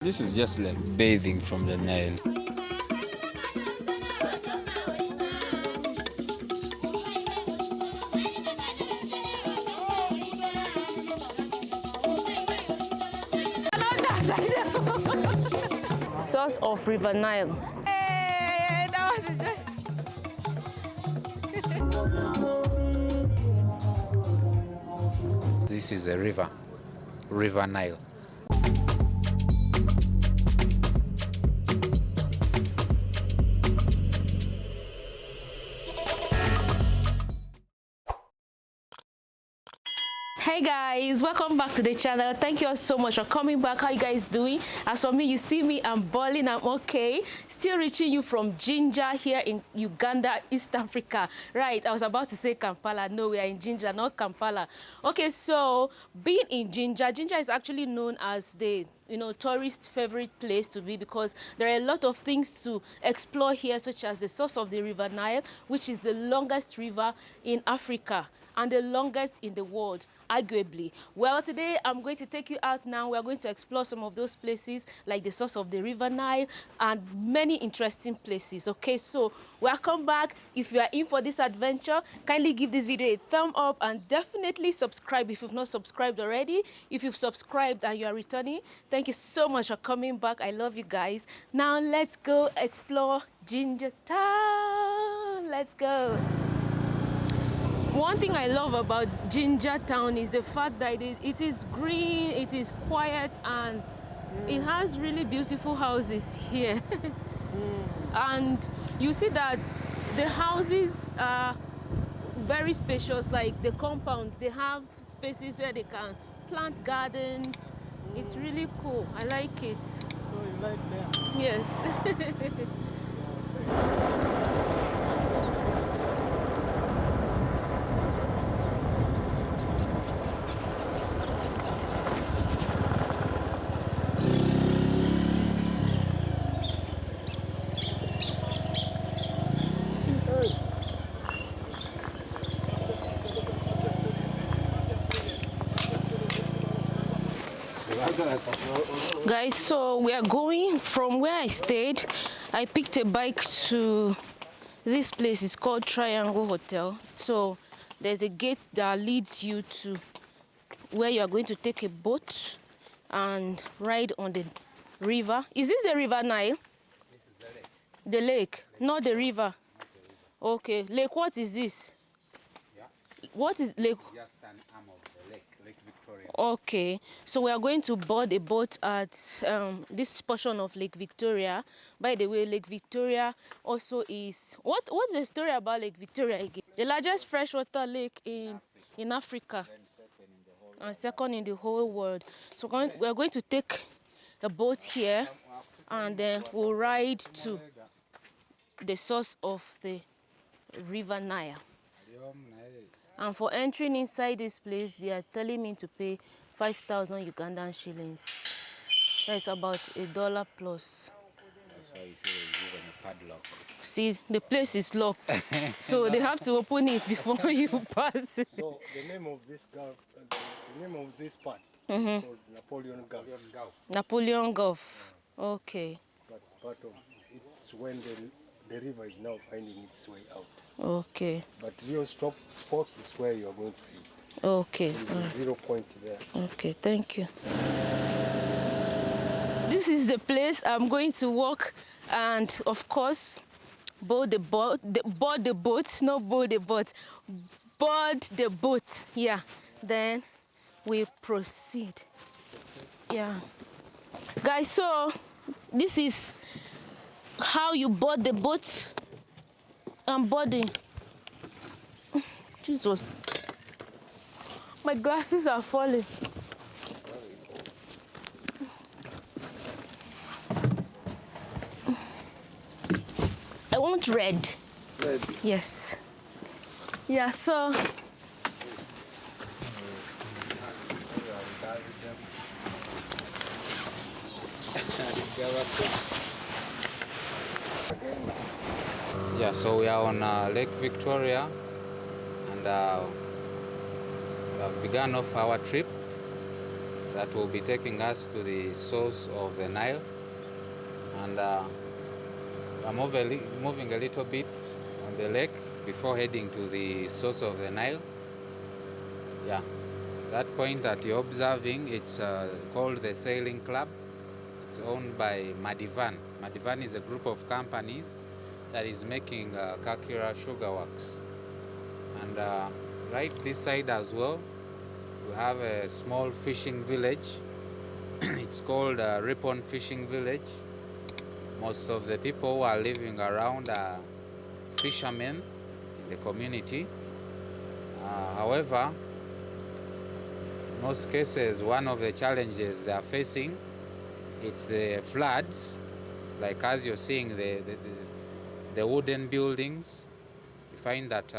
This is just like bathing from the Nile. Source of River Nile. Hey, that was a joke. This is a river Nile. Hey guys, welcome back to the channel. Thank you all so much for coming back. How you guys doing? As for me, you see me, I'm balling, I'm okay. Still reaching you from Jinja here in Uganda, East Africa. Right, I was about to say Kampala. No, we are in Jinja, not Kampala. Okay, so being in Jinja is actually known as the tourist favorite place to be, because there are a lot of things to explore here, such as the source of the River Nile, which is the longest river in Africa and the longest in the world, arguably. Well, today I'm going to take you out now. We're going to explore some of those places, like the source of the River Nile and many interesting places. Okay, so welcome back. If you are in for this adventure, kindly give this video a thumb up and definitely subscribe if you've not subscribed already. If you've subscribed and you are returning, thank you so much for coming back. I love you guys. Now let's go explore Jinja Town. Let's go. One thing I love about Jinja Town is the fact that it is green, it is quiet, and it has really beautiful houses here. And you see that the houses are very spacious, like the compound. They have spaces where they can plant gardens. It's really cool. I like it. So you like them? Yes. Guys, so we are going from where I stayed. I picked a bike to this place. It's called Triangle Hotel. So there's a gate that leads you to where you are going to take a boat and ride on the river. Is this the River Nile? This is the lake. The lake, not the river. Okay, lake, what is this? Yeah. What is lake? Just an arm of the lake, Lake Victoria. Okay, so we are going to board a boat at this portion of Lake Victoria. By the way, Lake Victoria also is what's the story about Lake Victoria again? The largest freshwater lake in Africa, and second in the whole world. So we are going to take a boat here, and then we'll ride to the source of the River Nile. And for entering inside this place, they are telling me to pay 5,000 Ugandan shillings. That's about $1 plus. That's why you see there's even a padlock. See, the place is locked, so they have to open it before you pass. So the name of this gulf, the name of this part is called Napoleon Gulf. Napoleon Gulf. Okay. But part of it's when the river is now finding its way out. Okay. But real spot is where you are going to see. Okay. There is a 0 point there. Okay, thank you. This is the place I'm going to walk, and of course, board the boat, board the boat, board the boat. Yeah, then we proceed. Yeah, guys. So this is how you board the boat. I'm boarding. Jesus, my glasses are falling. I want red. Red. Yes. Yeah, so Yeah, so we are on Lake Victoria, and we have begun off our trip. that will be taking us to the source of the Nile. And I'm moving a little bit on the lake before heading to the source of the Nile. Yeah, that point that you're observing, it's called the Sailing Club. It's owned by Madivan. Madivan is a group of companies that is making Kakira sugar works. And right this side as well, we have a small fishing village. It's called Ripon Fishing Village. Most of the people who are living around are fishermen in the community. However, in most cases, one of the challenges they are facing, it's the floods. Like as you're seeing the wooden buildings, you find that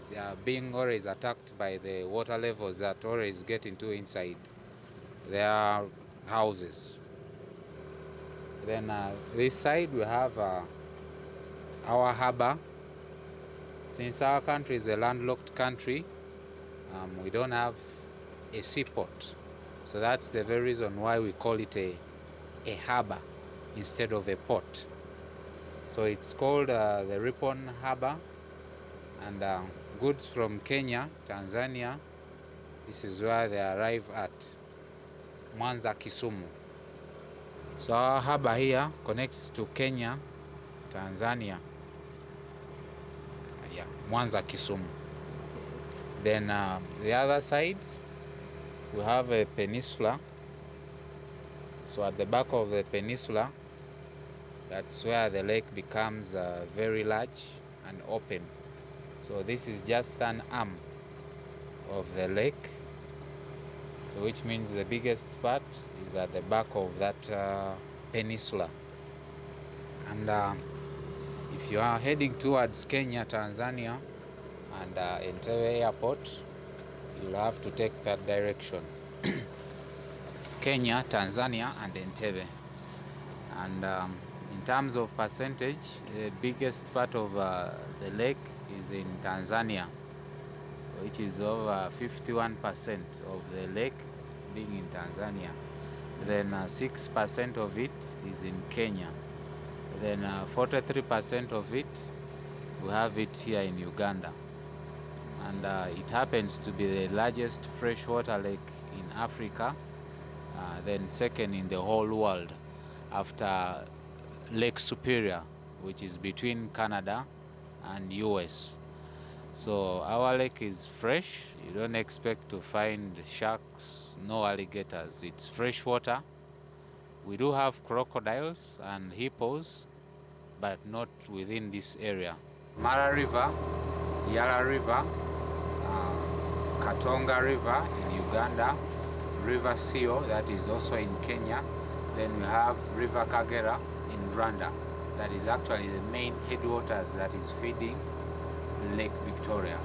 they are being always attacked by the water levels that always get into inside their houses. Then this side we have our harbor. Since our country is a landlocked country, we don't have a seaport. So that's the very reason why we call it a harbor instead of a port. So it's called the Ripon Harbor, and goods from Kenya, Tanzania, this is where they arrive at Mwanza, Kisumu. So our harbor here connects to Kenya, Tanzania, yeah, Mwanza, Kisumu. Then the other side, we have a peninsula. So at the back of the peninsula, that's where the lake becomes very large and open. So this is just an arm of the lake. So which means the biggest part is at the back of that peninsula. And if you are heading towards Kenya, Tanzania, and Entebbe Airport, you'll have to take that direction. Kenya, Tanzania, and Entebbe. And in terms of percentage, the biggest part of the lake is in Tanzania, which is over 51% of the lake being in Tanzania. Then 6% of it is in Kenya. Then 43% of it, we have it here in Uganda. And it happens to be the largest freshwater lake in Africa, then second in the whole world after Lake Superior, which is between Canada and US. So our lake is fresh. You don't expect to find sharks, no alligators. It's fresh water. We do have crocodiles and hippos, but not within this area. Mara River, Yala River, Katonga River in Uganda, River Sio, that is also in Kenya. Then we have River Kagera in Rwanda. That is actually the main headwaters that is feeding Lake Victoria.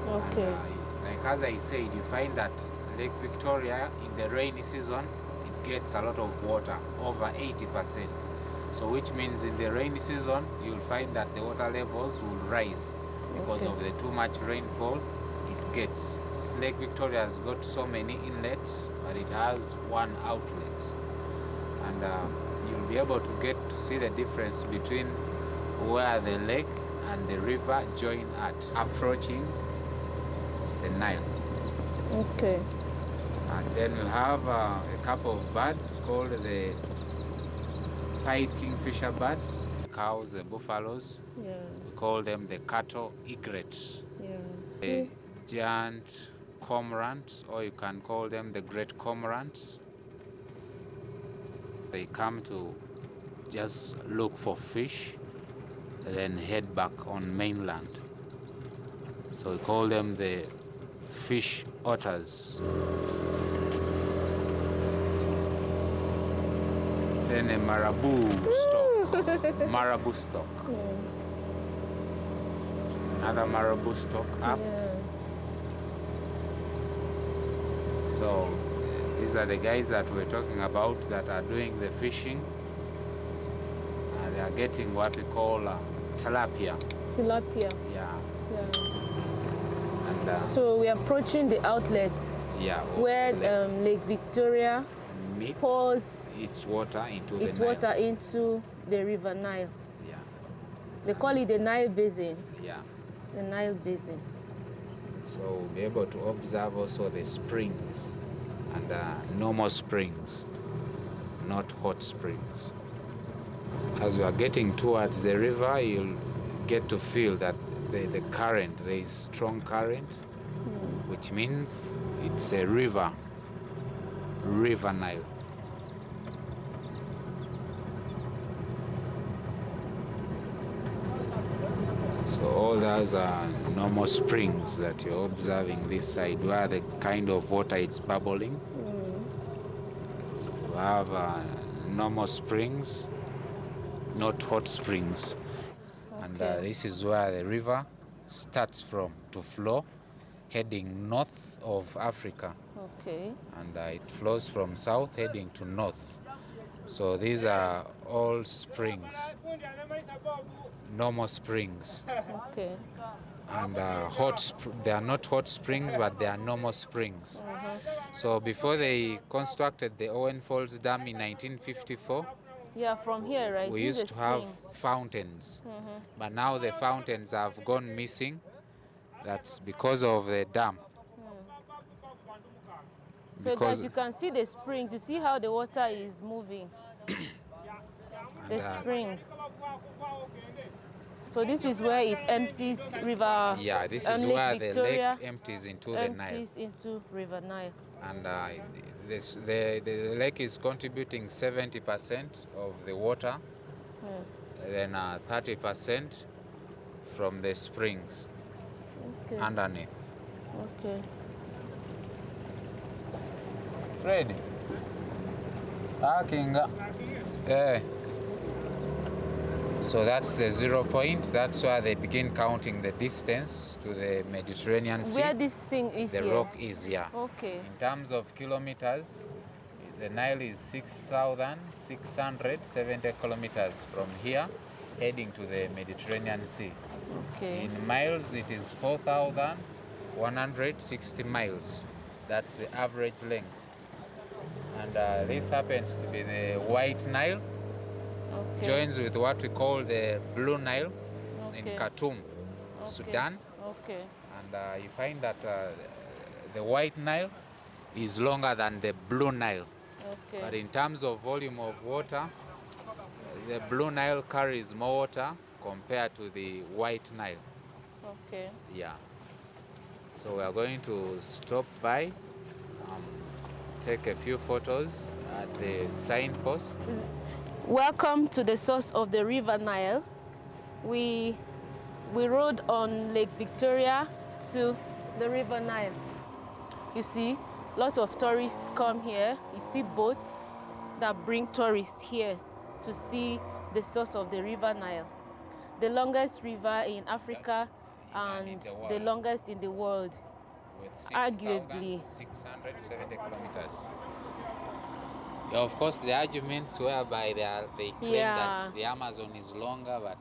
Okay. And, like as I said, you find that Lake Victoria in the rainy season, it gets a lot of water, over 80%. So which means in the rainy season, you'll find that the water levels will rise because of the too much rainfall it gets. Lake Victoria has got so many inlets, but it has one outlet. And you'll be able to get to see the difference between where the lake and the river join at, approaching the Nile. Okay. And then we'll have a couple of birds called the pied kingfisher birds. Cows, the buffaloes, Yeah. we call them the cattle egrets. Yeah. The giant cormorants, or you can call them the great cormorants. They come to just look for fish and then head back on mainland. So we call them the fish otters. Then a marabou stock. Marabou stock. Another marabou stock up. Yeah. So these are the guys that we're talking about that are doing the fishing. They are getting what we call tilapia. Tilapia. Yeah. Yeah. And So we're approaching the outlets. Yeah. Where Lake Victoria pours its water into the Nile. water into the River Nile. Yeah. They call it the Nile Basin. Yeah. The Nile Basin. So we'll be able to observe also the springs and normal springs, not hot springs. As we are getting towards the river, you'll get to feel that the current, there is strong current, which means it's a river Nile. So all those are normal springs that you're observing this side, where the kind of water is bubbling. We have normal springs, not hot springs. Okay. And this is where the river starts from to flow, heading north of Africa. Okay. And it flows from south heading to north. So these are all springs, normal springs. Okay. And they are not hot springs, but they are normal springs. So before they constructed the Owen Falls Dam in 1954, yeah, from here, right? we used to have fountains. But now the fountains have gone missing. That's because of the dam. So that you can see the springs, you see how the water is moving. The spring. So this is where it empties river. Yeah, this is where the lake empties into the Nile. Empties into River Nile. And the lake is contributing 70% of the water, then 30% from the springs underneath. Okay. Fred. So that's the 0 point. That's where they begin counting the distance to the Mediterranean Sea. Where this thing is the here? rock is here. Okay. In terms of kilometers, the Nile is 6,670 kilometers from here, heading to the Mediterranean Sea. Okay. In miles, it is 4,160 miles. That's the average length. And this happens to be the White Nile, joins with what we call the Blue Nile in Khartoum, Sudan. Okay. And you find that the White Nile is longer than the Blue Nile. Okay. But in terms of volume of water, the Blue Nile carries more water compared to the White Nile. Okay. Yeah. So we are going to stop by, take a few photos at the signposts. Welcome to the source of the River Nile. We rode on Lake Victoria to the River Nile. You see, lots of tourists come here. You see boats that bring tourists here to see the source of the River Nile. The longest river in Africa and the longest in the world, with arguably. 670 kilometers. Yeah, of course, the arguments whereby they claim that the Amazon is longer, but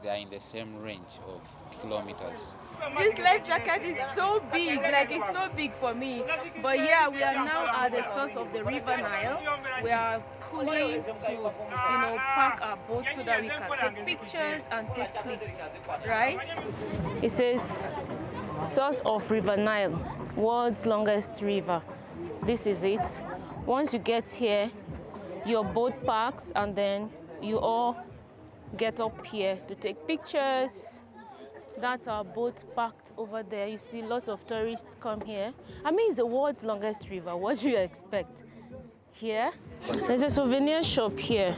they are in the same range of kilometers. This life jacket is so big, like it's so big for me. But yeah, we are now at the source of the River Nile. We are pulling to, park our boat so that we can take pictures and take clips, right? It says, source of River Nile, world's longest river. This is it. Once you get here, your boat parks and then you all get up here to take pictures. That's our boat parked over there. You see lots of tourists come here. I mean, it's the world's longest river. What do you expect? Here, there's a souvenir shop here.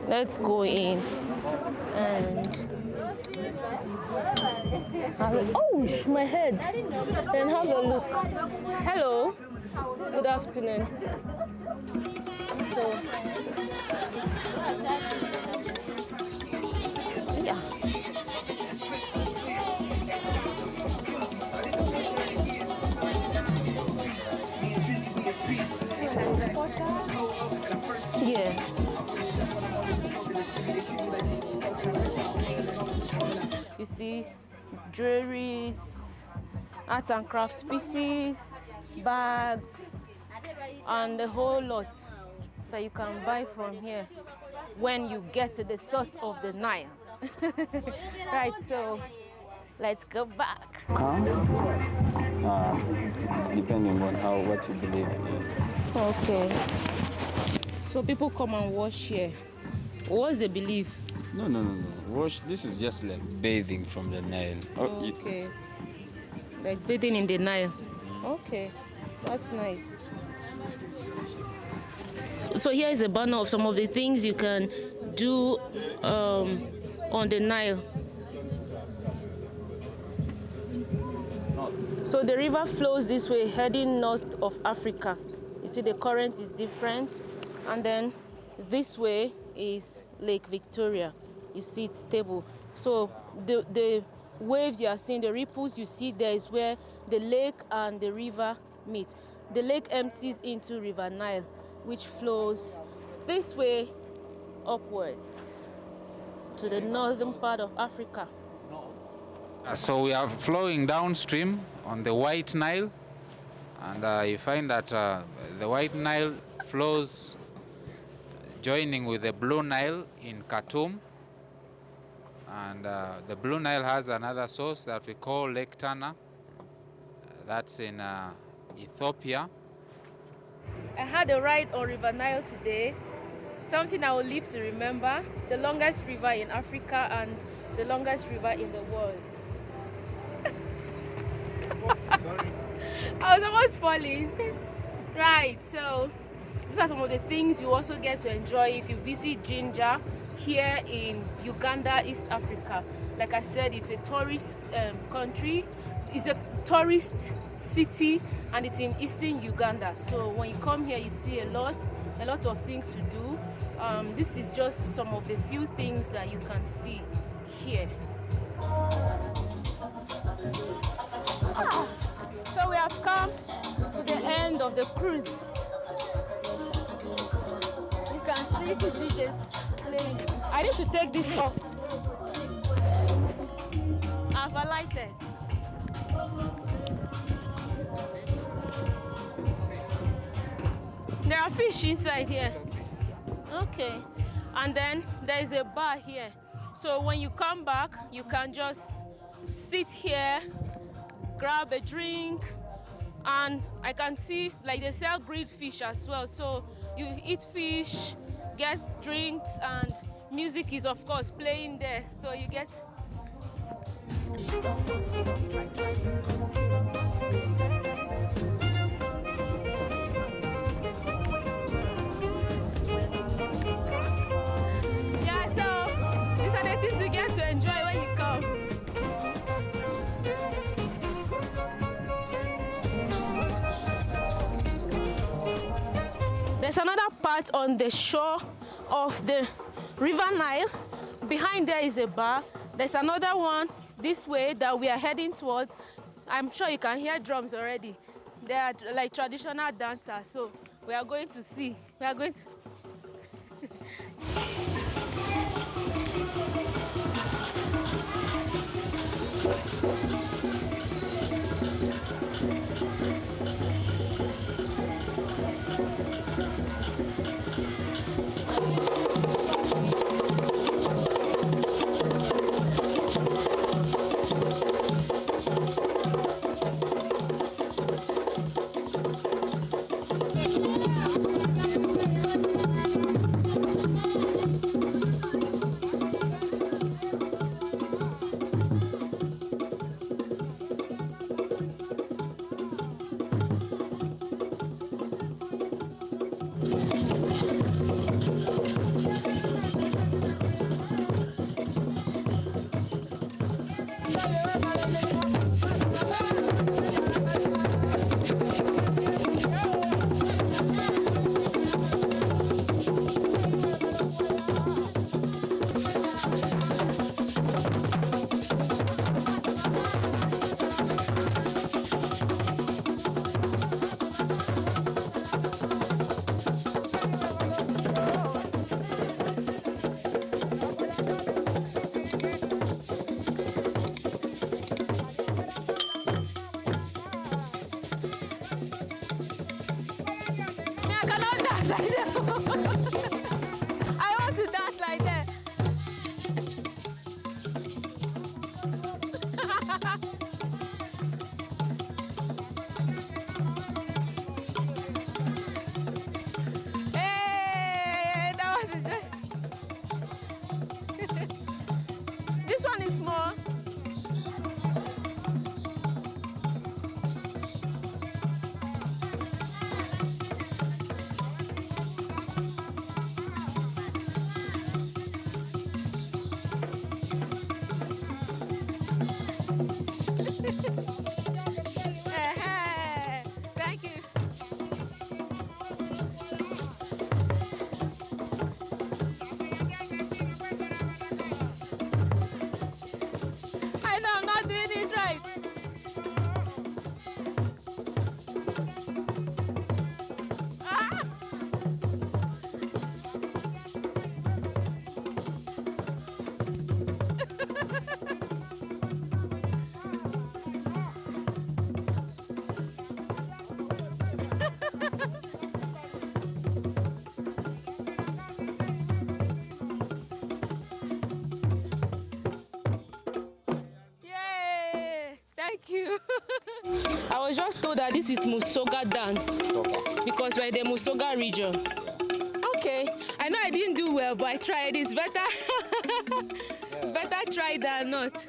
Let's go in. And oh, my head. Then have a look. Hello. Good afternoon. So, yeah. Yeah. You see, jewelries, art and craft pieces, bags, and a whole lot that you can buy from here when you get to the source of the Nile. Right, so let's go back. Depending on what you believe in. Okay. So people come and wash here. What's the belief? No. Wash. This is just like bathing from the Nile. Okay. Like bathing in the Nile. Okay, that's nice. So here is a banner of some of the things you can do on the Nile. So the river flows this way, heading north of Africa. You see the current is different. And then this way is Lake Victoria. You see it's stable. So the waves you are seeing, the ripples you see there is where the lake and the river meet. The lake empties into River Nile, which flows this way upwards to the northern part of Africa. So we are flowing downstream on the White Nile, and you find that the White Nile flows joining with the Blue Nile in Khartoum, and the Blue Nile has another source that we call Lake Tana. That's in Ethiopia. I had a ride on River Nile today, something I will live to remember, the longest river in Africa and the longest river in the world. Sorry. I was almost falling. Right, so these are some of the things you also get to enjoy if you visit Jinja here in Uganda, East Africa. Like I said, it's a tourist country. It's a tourist city, and it's in eastern Uganda. So when you come here, you see a lot of things to do. This is just some of the few things that you can see here. So we have come to the end of the cruise. You can see the DJs playing. I need to take this off. I've alighted. There are fish inside here. Okay. And then there is a bar here. So when you come back, you can just sit here, grab a drink, and I can see like they sell grilled fish as well. So you eat fish, get drinks, and music is of course playing there. So you get to get to enjoy when you come. There's another part on the shore of the River Nile. Behind there is a bar. There's another one this way that we are heading towards. I'm sure you can hear drums already. They are like traditional dancers. So we are going to see. We are going to I cannot dance like that. I want to dance like that. Hey, that was a joy. This one is small. Thank you. I know I'm not doing it right. Ah! Yay! Thank you. I was just told that this is Musoga dance because we're in the Musoga region. Okay, I know I didn't do well, but I tried. It's better. Better try than not.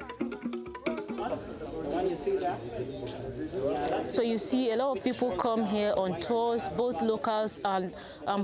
So you see a lot of people come here on tours, both locals and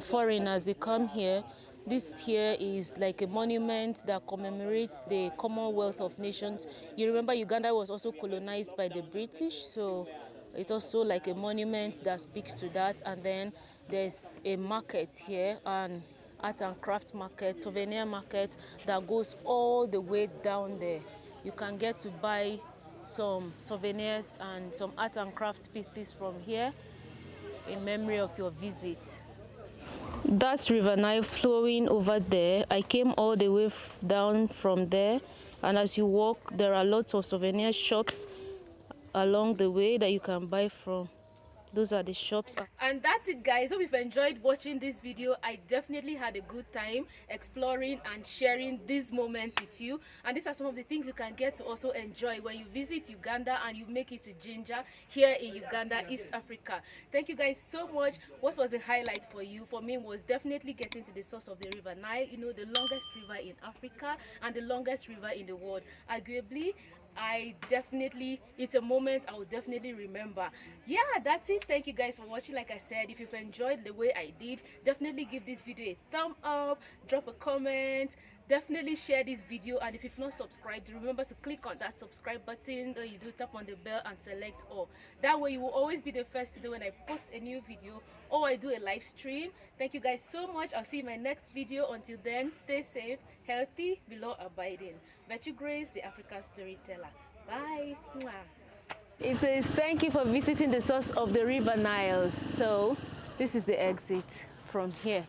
foreigners. They come here. This here is like a monument that commemorates the Commonwealth of Nations. You remember Uganda was also colonized by the British, so it's also like a monument that speaks to that. And then there's a market here, an art and craft market, souvenir market that goes all the way down there. You can get to buy some souvenirs and some art and craft pieces from here in memory of your visit. That's River Nile flowing over there. I came all the way down from there, and as you walk there are lots of souvenir shops along the way that you can buy from. Those are the shops. And that's it, guys. Hope you've enjoyed watching this video. I definitely had a good time exploring and sharing these moments with you, and these are some of the things you can get to also enjoy when you visit Uganda and you make it to Jinja here in Uganda, East Africa. Thank you guys so much. What was the highlight for you? For me, was definitely getting to the source of the River Nile, you know, the longest river in Africa and the longest river in the world. Arguably, it's a moment I will definitely remember. Yeah, that's it. Thank you guys for watching. Like I said, if you've enjoyed the way I did, definitely give this video a thumb up, drop a comment, definitely share this video, and if you've not subscribed, remember to click on that subscribe button. Then you do tap on the bell and select all. That way you will always be the first to know when I post a new video or I do a live stream. Thank you guys so much. I'll see you in my next video. Until then, stay safe, healthy, below abiding. Virtue Grace, the African storyteller. Bye. It says thank you for visiting the source of the River Nile. So this is the exit from here.